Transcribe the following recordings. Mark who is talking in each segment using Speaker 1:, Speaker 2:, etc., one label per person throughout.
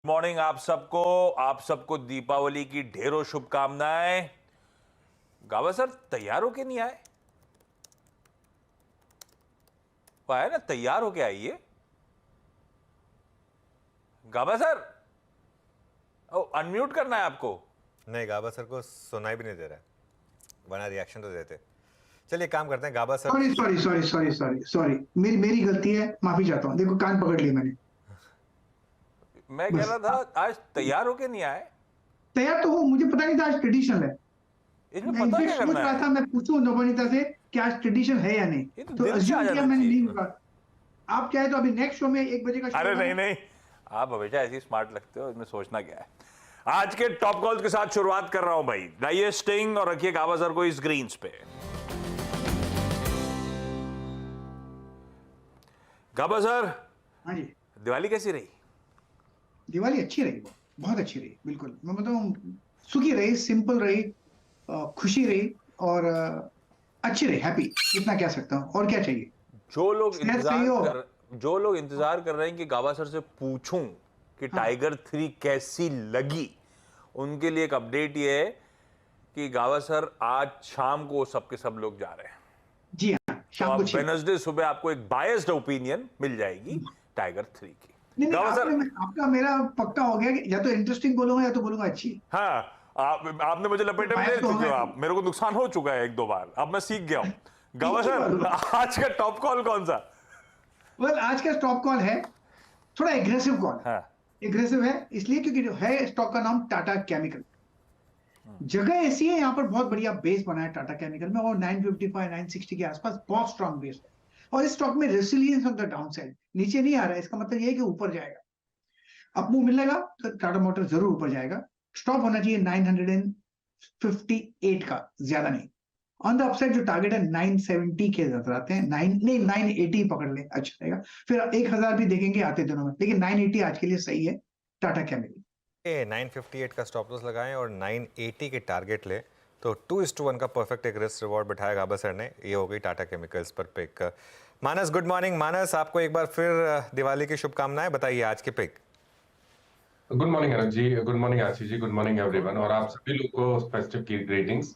Speaker 1: Morning आप सबको दीपावली की ढेरों शुभकामनाएं। गावा सर तैयार होके नहीं आए? वो आया ना, तैयार होके आइए गावा सर। ओ, अनम्यूट करना है आपको।
Speaker 2: नहीं, गाबा सर को सुनाई भी नहीं दे रहा है, वरना रिएक्शन तो देते। चलिए काम करते हैं। Gaba sir
Speaker 3: sorry sorry sorry sorry sorry sorry मेरी मेरी गलती है, माफी चाहता हूँ। देखो कान पकड़ लिया मैंने।
Speaker 1: मैं कह
Speaker 3: बस
Speaker 1: रहा था आज तैयार होके नहीं आए।
Speaker 3: तैयार तो हूँ, मुझे पता नहीं था आज ट्रेडिशन है।
Speaker 1: इसमें
Speaker 3: मैं
Speaker 1: पता
Speaker 3: इनफेक्ट
Speaker 1: क्या
Speaker 3: सोच
Speaker 1: करना
Speaker 3: रहा
Speaker 1: है?
Speaker 3: था मैं पूछूं नवनीता से कि आज ट्रेडिशन है या नहीं,
Speaker 1: ये तो
Speaker 3: तो
Speaker 1: दिल से आ
Speaker 3: अज्यूम किया
Speaker 1: जाना
Speaker 3: मैंने, नहीं
Speaker 1: चाहिए।
Speaker 3: होगा। आप चाहे तो अभी नेक्स्ट शो में 1 बजे का शो
Speaker 1: अरे
Speaker 3: होगा
Speaker 1: नहीं
Speaker 3: ना।
Speaker 1: नहीं, आप हमेशा ऐसी स्मार्ट लगते हो, इसमें सोचना क्या है। आज के टॉप कॉल्स के साथ शुरुआत कर रहा हूं भाई। लाइए स्टिंग और रखिए गावा सर को इस ग्रीन्स पे। गावा सर,
Speaker 3: हाँ जी।
Speaker 1: दिवाली कैसी रही?
Speaker 3: दिवाली अच्छी रही, बहुत अच्छी रही। बिल्कुल मैं बताऊँ, सुखी रही, सिंपल रही, खुशी रही और अच्छी रही, हैप्पी। इतना कह सकता हूँ, और क्या चाहिए।
Speaker 1: जो लोग
Speaker 3: स्ट्रेस चाहिए हो।
Speaker 1: जो लोग इंतजार कर रहे हैं कि गावा सर से पूछूं कि
Speaker 3: हाँ
Speaker 1: टाइगर 3 कैसी लगी, उनके लिए एक अपडेट ये है कि गावा सर आज शाम को सबके सब लोग जा रहे हैं।
Speaker 3: जी हाँ,
Speaker 1: तो
Speaker 3: शाम को
Speaker 1: अब
Speaker 3: 6 बजे।
Speaker 1: वेनसडे सुबह आपको एक बायस्ड ओपिनियन मिल जाएगी टाइगर 3 की।
Speaker 3: नहीं नहीं,
Speaker 1: गावा सर,
Speaker 3: आपका मेरा पक्का हो गया कि या तो इंटरेस्टिंग बोलूंगा या तो बोलूंगा अच्छी।
Speaker 1: हाँ, आपने मुझे लपेटे में ले
Speaker 3: बायस तो
Speaker 1: चुके
Speaker 3: होगा
Speaker 1: हो।
Speaker 3: ही।
Speaker 1: आप, मेरे को नुकसान हो चुका है एक दो बार, अब मैं सीख गया हूं। गावा
Speaker 3: एक ही बात
Speaker 1: सर,
Speaker 3: हो।
Speaker 1: आज का टॉप कॉल कौन सा?
Speaker 3: वेल, आज का स्टॉक कॉल है थोड़ा एग्रेसिव कॉल है।
Speaker 1: हाँ,
Speaker 3: एग्रेसिव है इसलिए क्योंकि जो है स्टॉक का नाम टाटा केमिकल। जगह ऐसी है, यहाँ पर बहुत बढ़िया बेस बना है टाटा केमिकल में, और 955 960 के आसपास बहुत स्ट्रांग बेस है। और इस स्टॉक में resilience on the down side, नीचे नहीं आ रहा है, इसका मतलब ये है कि ऊपर जाएगा। अप मूव मिलेगा तो टाटा मोटर जरूर ऊपर जाएगा। स्टॉप होना चाहिए 958 का, ज्यादा नहीं। ऑन द अपसाइड जो टारगेट है 970 के नजर आते हैं। 980 पकड़ ले, अच्छा रहेगा। फिर 1000 भी देखेंगे आते दिनों में, लेकिन 980 आज के लिए सही है टाटा केमिकल।
Speaker 2: 958 का स्टॉप लॉस लगाएं और 980 के टारगेट ले तो 2:1 का परफेक्ट एक रिस्क रिवॉर्ड बिठाया गाबा सर ने। ये हो गई टाटा केमिकल्स पर पिक। मानस, गुड मॉर्निंग। मानस, आपको एक बार फिर दिवाली की शुभकामनाएं। बताइए आज की pick.
Speaker 4: Good morning Arun ji, good morning Ashish ji, good morning everyone, और आप सभी लोग को फेस्टिव की ग्रीटिंग्स।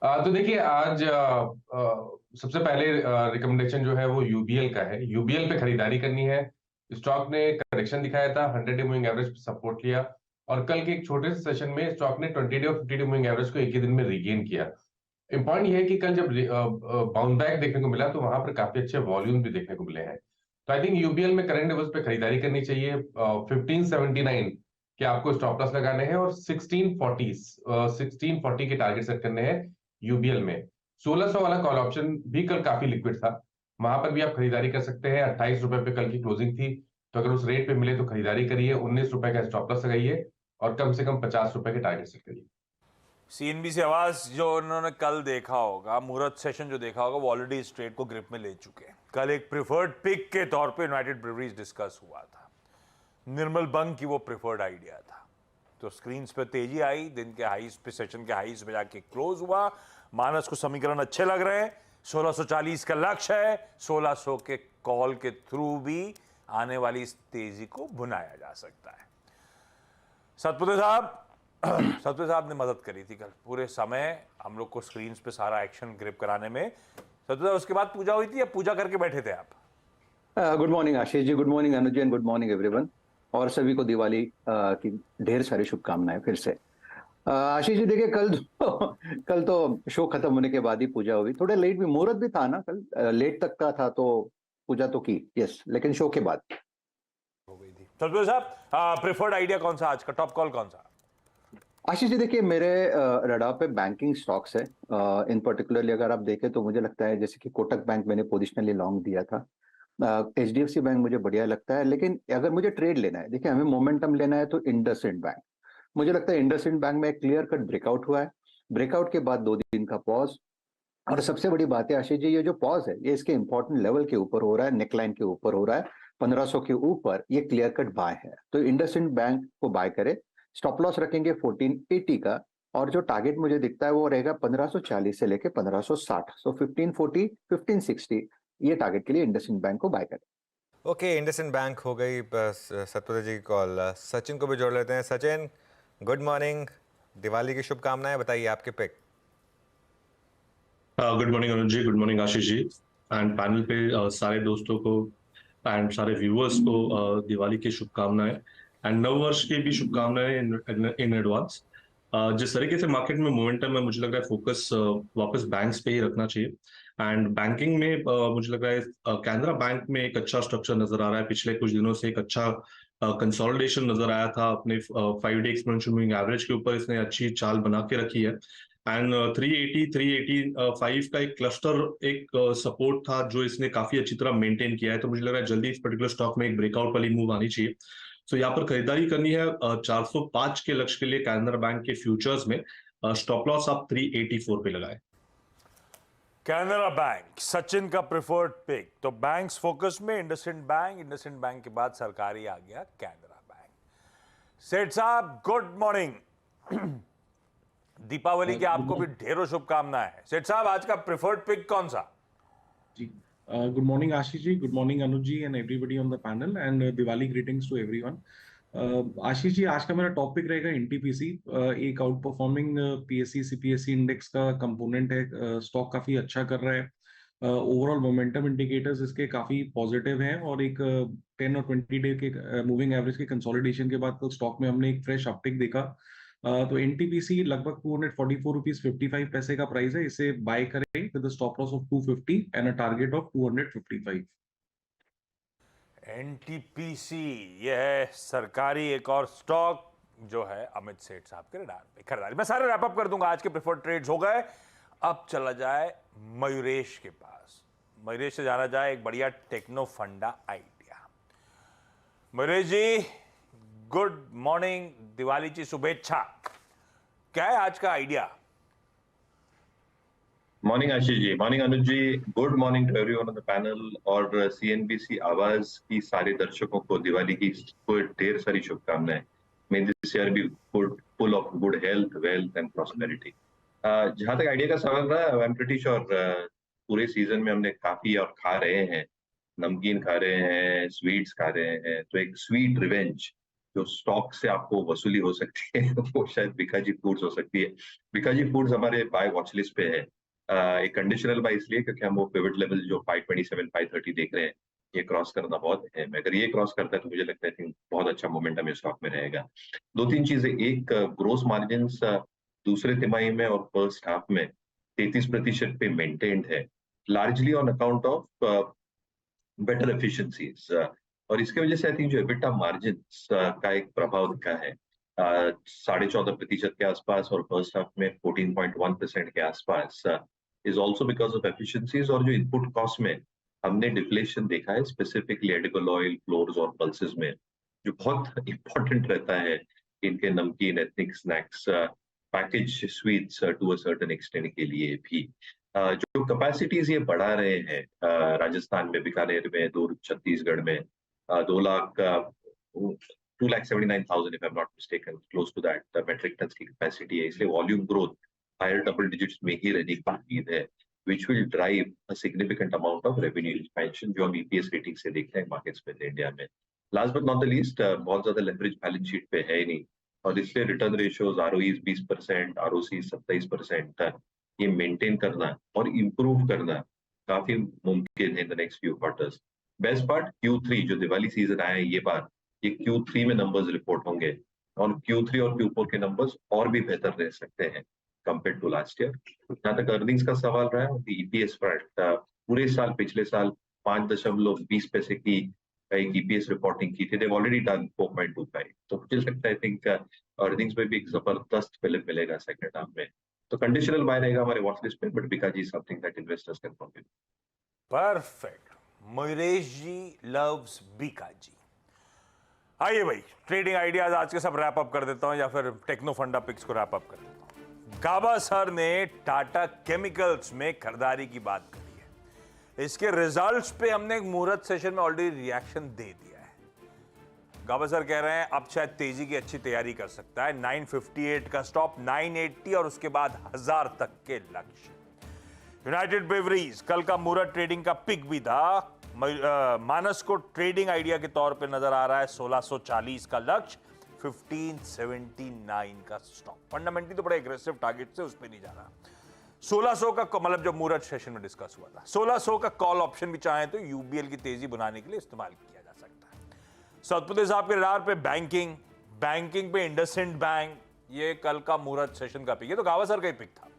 Speaker 4: तो देखिए आज सबसे पहले रिकमेंडेशन जो है वो यूबीएल का है। यूबीएल पे खरीदारी करनी है। स्टॉक ने करेक्शन दिखाया था, 100-डे मूविंग एवरेज पे सपोर्ट लिया, और कल के एक छोटे से सेशन में स्टॉक ने 20-डे और 50-डे मूविंग एवरेज को एक ही दिन में रीगेन किया। इंपॉर्टेंट ये है कि कल जब बाउंस बैक देखने को मिला तो वहां पर काफी अच्छे वॉल्यूम भी देखने को मिले हैं। तो आई थिंक यूबीएल में करंट लेवल्स पे खरीदारी करनी चाहिए। 1579 के आपको स्टॉप लॉस लगाने हैं, और 1640 के टारगेट सेट करने हैं यूबीएल में। 1600 वाला कॉल ऑप्शन भी कल काफी लिक्विड था, वहां पर भी आप खरीदारी कर सकते हैं। 28 रुपए पे कल की क्लोजिंग थी, तो अगर उस रेट पे मिले तो खरीदारी करिए। 19 रुपए का स्टॉप लॉस लगाइए और कम से कम 50 रुपए के टारगेट सेट करिए।
Speaker 1: सीएनबीसी आवाज जो उन्होंने कल देखा होगा, मुहूर्त सेशन जो देखा होगा, वो ऑलरेडी इस ट्रेड को ग्रिप में ले चुके हैं। कल एक प्रिफर्ड पिक के तौर पे यूनाइटेड ब्रेवरीज डिस्कस हुआ था। निर्मल बंग की वो प्रिफर्ड आइडिया था। तो स्क्रीन पे तेजी आई, दिन के हाईस पे, सेशन के हाईस पे जाके क्लोज हुआ। मानस को समीकरण अच्छे लग रहे हैं। 1640 का लक्ष्य है। 1600 के कॉल के थ्रू भी आने वाली इस तेजी को भुनाया जा सकता है। सतपुते साहब ने मदद करी थी कल पूरे समय हम लोग को स्क्रीन पे सारा एक्शन ग्रिप कराने में। सतपुते साहब, उसके बाद पूजा हुई थी या पूजा करके बैठे थे आप?
Speaker 5: Good morning Ashish ji, good morning Anuj ji, and good morning everyone. और सभी को दिवाली की ढेर सारी शुभकामनाएं फिर से। आशीष जी देखिए, कल तो शो खत्म होने के बाद ही पूजा हुई। थोड़ा लेट भी, मुहूर्त भी था ना कल, लेट तक का था, तो पूजा तो की, यस, लेकिन शो के बाद
Speaker 1: हो गई थी। सतपुते साहब, प्रेफर्ड आइडिया कौन सा आज का, टॉप कॉल कौन सा?
Speaker 5: आशीष जी देखिए, मेरे रडार पे बैंकिंग स्टॉक्स है। इन पर्टिकुलरली अगर आप देखें तो मुझे लगता है जैसे कि कोटक बैंक मैंने पोजिशनली लॉन्ग दिया था। एचडीएफसी बैंक मुझे बढ़िया लगता है, लेकिन अगर मुझे ट्रेड लेना है, देखिए हमें मोमेंटम लेना है, तो इंडसइंड बैंक मुझे लगता है। इंडसइंड बैंक में एक क्लियर कट ब्रेकआउट हुआ है। ब्रेकआउट के बाद 2 दिन का पॉज, और सबसे बड़ी बात है आशीष जी, ये जो पॉज है ये इसके इंपॉर्टेंट लेवल के ऊपर हो रहा है, नेकलाइन के ऊपर हो रहा है, 1500 के ऊपर। ये क्लियर कट बाय है, तो इंडसइंड बैंक को बाय करे। स्टॉप लॉस रखेंगे 1480 का, और जो टारगेट मुझे दिखता है वो रहेगा 1540 से लेके 1560। सो 1540 1560 ये टारगेट के लिए इंडसइंड बैंक को बाय करें।
Speaker 2: ओके, इंडसइंड बैंक हो गई बस। सत्यव्रत जी की कॉल, सचिन को भी जोड़ लेते हैं। सचिन, गुड मॉर्निंग, दिवाली की शुभकामनाएं, बताइए आपके pick.
Speaker 6: Good morning Anuj ji, good morning Ashish ji and panel पे सारे दोस्तों को एंड सारे व्यूअर्स को दिवाली की शुभकामनाएं एंड नव वर्ष की भी शुभकामनाएं इन एडवांस। जिस तरीके से मार्केट में मोमेंटम है, मुझे लग रहा है फोकस वापस बैंक्स पे ही रखना चाहिए। एंड बैंकिंग में मुझे लग रहा है कैनरा बैंक में एक अच्छा स्ट्रक्चर नजर आ रहा है। पिछले कुछ दिनों से एक अच्छा कंसोलिडेशन नजर आया था। अपने 5 डे एक्सपोनेंशियल मूविंग एवरेज के ऊपर इसने अच्छी चाल बना के रखी है एंड 380 385 का एक क्लस्टर एक सपोर्ट था जो इसने काफी अच्छी तरह मेंटेन किया है। तो मुझे लग रहा है जल्दी इस पर्टिकुलर स्टॉक में एक ब्रेकआउट वाली मूव आनी चाहिए। सो यहाँ पर खरीदारी करनी है 405 के लक्ष्य के लिए कैनरा बैंक के फ्यूचर्स में। स्टॉप लॉस आप 384 पे लगाए।
Speaker 1: कैनरा बैंक सचिन का प्रिफर्ड पिक। तो बैंक्स फोकस में इंडसइंड बैंक के बाद सरकारी आ गया कैनरा बैंक। सेठ साहब गुड मॉर्निंग। दीपावली की आपको भी ढेरों शुभकामनाएं। सेठ साहब, आज का प्रिफर्ड पिक कौन सा?
Speaker 7: जी, good morning Ashish ji, good morning Anuj ji and everybody on the panel and Diwali greetings to everyone. Ashish ji, आज का मेरा टॉपिक रहेगा एनटीपीसी। एक outperforming PSC CPSC index का कंपोनेंट है। स्टॉक काफी अच्छा कर रहा है। ओवरऑल मोमेंटम इंडिकेटर्स इसके काफी पॉजिटिव हैं और एक 10 और 20 डे के मूविंग एवरेज के कंसोलिडेशन के बाद तो स्टॉक में हमने एक फ्रेश अपटिक देखा। तो एनटीपीसी लगभग 244 रुपीज 55 पैसे का प्राइस है। इसे बाय करें with stop loss of 250 and a target of 255।
Speaker 1: NTPC, यह है सरकारी एक और स्टॉक जो है अमित सेठ साहब के रडार पे खरीदारी। मैं सारे रैप अप कर दूंगा। आज के प्रेफर्ड ट्रेड्स हो गए। अब चला जाए मयूरेश के पास। मयूरेश से जाना जाए एक बढ़िया techno funda idea. Mayuresh ji good morning, दिवालीची शुभेच्छा। क्या है आज का idea?
Speaker 8: Morning Ashish ji, morning Anuj ji, good morning to everyone on the panel और सीएनबीसी आवाज की सारे दर्शकों को दिवाली की ढेर सारी शुभकामनाएं। May this year be full of good health, wealth and prosperity. जहां तक आइडिया का सवाल रहा, आई एम प्रीटी श्योर पूरे सीजन में हमने काफी और खा रहे हैं, नमकीन खा रहे हैं, स्वीट्स खा रहे हैं। तो एक स्वीट रिवेंज जो स्टॉक से आपको वसूली हो सकती है वो शायद भिखाजी फूड्स हो सकती है। भिखाजी फूड्स हमारे बाय वॉच लिस्ट पे है। एक कंडीशनल बाय इसलिए क्योंकि हम वो पिवट लेवल जो 527 530 देख रहे हैं, ये क्रॉस करना बहुत है। अगर ये क्रॉस करता है तो मुझे लगता है बहुत अच्छा मोमेंटम इस स्टॉक में रहेगा। 2-3 चीजें, एक ग्रोस मार्जिन दूसरे तिमाही में और फर्स्ट हाफ में 33% पे मेंटेन्ड है, largely on account of better efficiencies. और इसके वजह से आई थिंक जो एबिटा मार्जिन का एक प्रभाव दिखा है 14.5% के आसपास और फर्स्ट हाफ में 14.1% के आसपास, is also because of efficiencies. और जो इनपुट कॉस्ट में हमने डिफ्लेशन देखा है, स्पेसिफिकली एडिबल ऑयल, फ्लोर्स और पल्सेस में, जो बहुत इंपॉर्टेंट रहता है इनके namkeen, ethnic snacks, package sweets to a certain extent के लिए भी। जो कैपेसिटीज ये बढ़ा रहे हैं राजस्थान में, बीकानेर में, दूर छत्तीसगढ़ में 2,79,000 if I'm not mistaken, close to that metric tons की कैपेसिटी है। इसलिए volume growth higher double digits में ही रहने की उम्मीद है, which will drive a significant amount of revenue expansion जो हम EPS रेटिंग से देखते हैं मार्केट्स में इंडिया में। Last but not the least, बहुत ज्यादा लेवरेज बैलेंस शीट पे है ही नहीं और इसलिए रिटर्न रेशियोज ROEs 20%, ROCs 27% ये मेंटेन करना और इम्प्रूव करना काफी मुमकिन है in the next few quarters. Best part Q3 जो दिवाली सीजन आया है ये बार, ये Q3 में नंबर्स रिपोर्ट होंगे और Q3 और Q4 के नंबर्स और भी बेहतर रह सकते हैं कंपेयर टू लास्ट ईयर। जहां तक अर्निंग्स का सवाल रहा है, EPS फ्रंट पूरे साल, पिछले साल 5.20 पैसे की एक EPS रिपोर्टिंग की थी। देव ऑलरेडी डन 4.25। तो मुझे लगता है आई थिंक अर्निंग्स में भी एक जबरदस्त फिल्म मिलेगा सेकंड हाफ में। तो कंडीशनल बाय रहेगा हमारे वॉच लिस्ट पे, but Bikaji is something that investors can forgive.
Speaker 1: Perfect. Mayuresh ji loves Bikaji. आइए भाई, ट्रेडिंग आइडियाज आज के सब रैप अप कर देता हूं या फिर टेक्नो फंडा पिक्स को रैप अप कर देता हूं। गाबा सर ने टाटा केमिकल्स में खरीदारी की बात करी है। इसके रिजल्ट्स पे हमने एक मुहूर्त सेशन में ऑलरेडी रिएक्शन दे दिया है। गाबा सर कह रहे हैं अब शायद तेजी की अच्छी तैयारी कर सकता है। 958 का स्टॉप, 980 और उसके बाद 1000 तक के लक्ष्य। यूनाइटेड ब्रेवरीज कल का मुहूर्त ट्रेडिंग का पिक भी था। मानस को ट्रेडिंग आइडिया के तौर पे नजर आ रहा है 1640 का लक्ष्य, 1579 का स्टॉप। फंडामेंटली तो बड़े एग्रेसिव टारगेट से उस पर नहीं जा रहा। 1600 का मतलब जब मुहूर्त सेशन में डिस्कस हुआ था, 1600 का कॉल ऑप्शन भी चाहे तो यूबीएल की तेजी बनाने के लिए इस्तेमाल किया जा सकता है। सतपुते साहब के रडार पे बैंकिंग पे इंडसइंड बैंक, ये कल का मुहूर्त सेशन का पिक है, तो गावस्कर का ही पिक था,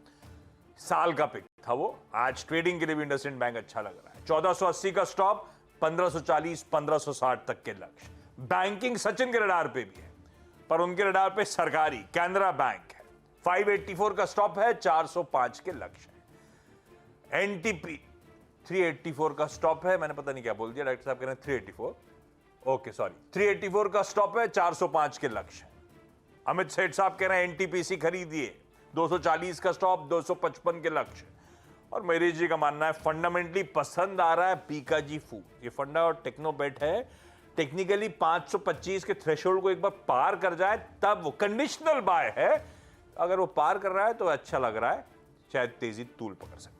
Speaker 1: साल का पिक था वो। आज ट्रेडिंग के लिए भी इंडसइंड बैंक अच्छा लग रहा है। 1480 का स्टॉप, 1540 1560 तक के लक्ष्य। बैंकिंग सचिन के रडार पे भी है, पर उनके रडार पे सरकारी कैनरा बैंक है। 584 का स्टॉप है, 405 के लक्ष्य है। एनटीपी 384 का स्टॉप है, मैंने पता नहीं क्या बोल दिया, डायरेक्टर साहब कह रहे हैं 384, ओके सॉरी, 384 का स्टॉप है, 405 के लक्ष्य है। अमित सेठ साहब कह रहे हैं एनटीपीसी खरीदिए, 240 का स्टॉप, 255 के लक्ष्य। और मेरी जी का मानना है फंडामेंटली पसंद आ रहा है पीकाजी फूड, ये फंडा और टेक्नो बेट है। टेक्निकली 525 के थ्रेशोल्ड को एक बार पार कर जाए तब वो कंडीशनल बाय है, अगर वो पार कर रहा है तो अच्छा लग रहा है, शायद तेजी तूल पकड़ सकता है।